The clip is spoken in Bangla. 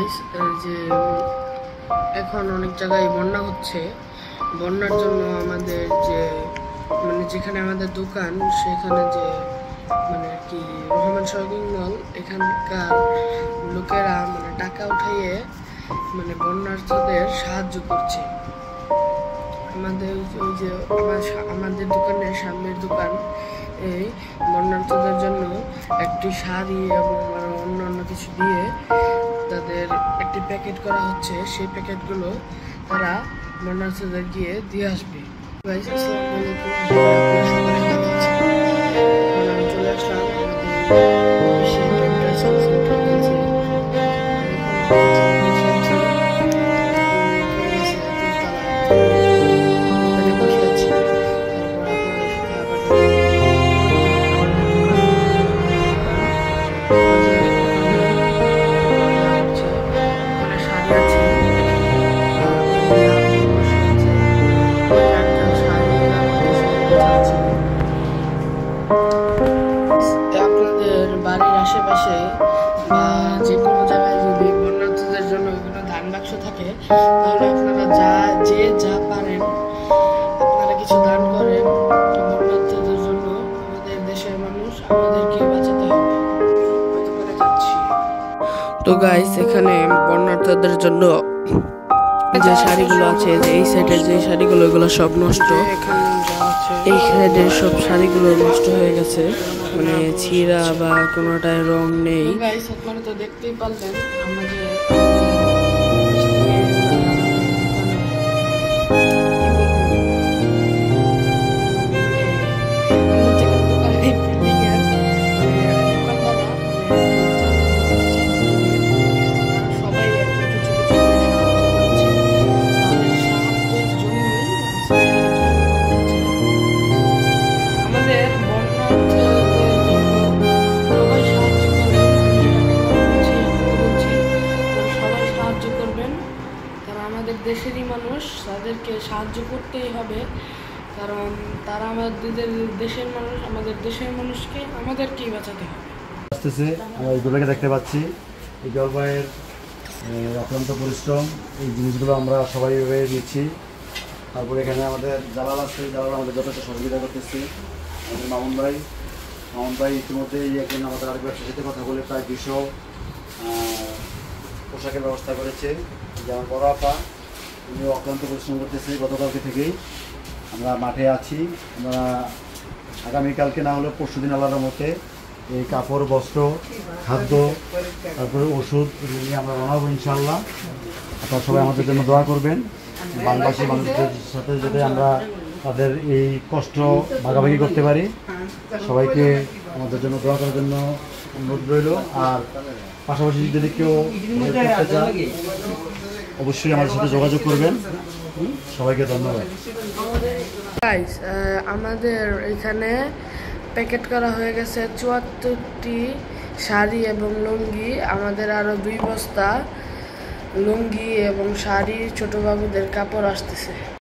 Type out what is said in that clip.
গাইস, যে এখন অনেক জায়গায় বন্যা হচ্ছে। বন্যার জন্য আমাদের যে যেখানে আমাদের দোকান, সেখানে যে কি রহমান শপিং মল, এখানকার লোকেরা টাকা উঠাইয়ে বন্যার্থদের সাহায্য করছে। আমাদের ওই যে আমাদের দোকানের সামনের দোকান এই বন্যার্থদের জন্য একটি শাড়ি এবং অন্যান্য কিছু দিয়ে তাদের একটি প্যাকেট করা হচ্ছে। সেই প্যাকেটগুলো তারা বন্যার্থদের গিয়ে দিয়ে আসবে। আমি চলে আসলাম আপনাদের বাড়ির আশেপাশে বা যে কোনো জায়গায় যদি বন্যার্থদের জন্য কোনো ধান বাক্স থাকে, তাহলে আপনারা যা পারেন আপনারা কিছু দান করেন। বন্যার্থদের জন্য আমাদের দেশের মানুষ, আমাদেরকে বাঁচাতে হবে। তো গাইস, এখানে বন্যার্থদের জন্য যে শাড়িগুলো আছে, যে এই সাইডের যে শাড়িগুলো, এগুলো সব নষ্ট। এই সাইডের সব শাড়িগুলো নষ্ট হয়ে গেছে, ছিঁড়া বা কোনোটায় রং নেই। গাইস, আপনারা তো দেখতেই পারলেন আমরা যে আমাদের দেশেরই মানুষ, তাদেরকে সাহায্য করতেই হবে, কারণ তারা আমাদের দেশের মানুষ। আমাদের দেশের মানুষকে আমাদেরকেই বাঁচাতে হবে। আমরা এই জলপাইকে দেখতে পাচ্ছি, এই জলপাইয়ের অত্যন্ত পরিশ্রম, এই জিনিসগুলো আমরা সবাই এভাবে নিচ্ছি। তারপরে এখানে আমাদের জালাল আছে, জালাল আমাদের যথেষ্ট সহযোগিতা করতেছি। আমাদের মামুন ভাই ইতিমধ্যে একদিন আমাদের আরেক ব্যবসার সাথে কথা বলে প্রায় 200 পোশাকের ব্যবস্থা করেছে। যেমন বড় আপা, উনিও অক্লান্ত পরিশ্রম করতেছে। গতকালকে থেকেই আমরা মাঠে আছি। আমরা আগামীকালকে না হলে পরশুদিন আল্লাহর মতে এই কাপড়, বস্ত্র, খাদ্য, তারপরে ওষুধ নিয়ে আমরা রওনা হবো ইনশাআল্লাহ। আপনারা সবাই আমাদের জন্য দোয়া করবেন। বাংলাদেশি মানুষদের সাথে যাতে আমরা তাদের এই কষ্ট ভাগাভাগি করতে পারি। সবাইকে আমাদের জন্য দোয়া করার জন্য অনুরোধ রইল। আর পাশাপাশি যদি কেউ করতে চান, অবশ্যই আমাদের সাথে যোগাযোগ করবেন। সবাইকে ধন্যবাদ। গাইস, আমাদের এখানে প্যাকেট করা হয়ে গেছে 74টি শাড়ি এবং লুঙ্গি। আমাদের আরও 2 বস্তা লুঙ্গি এবং শাড়ি, ছোট বাবুদের কাপড় আসতেছে।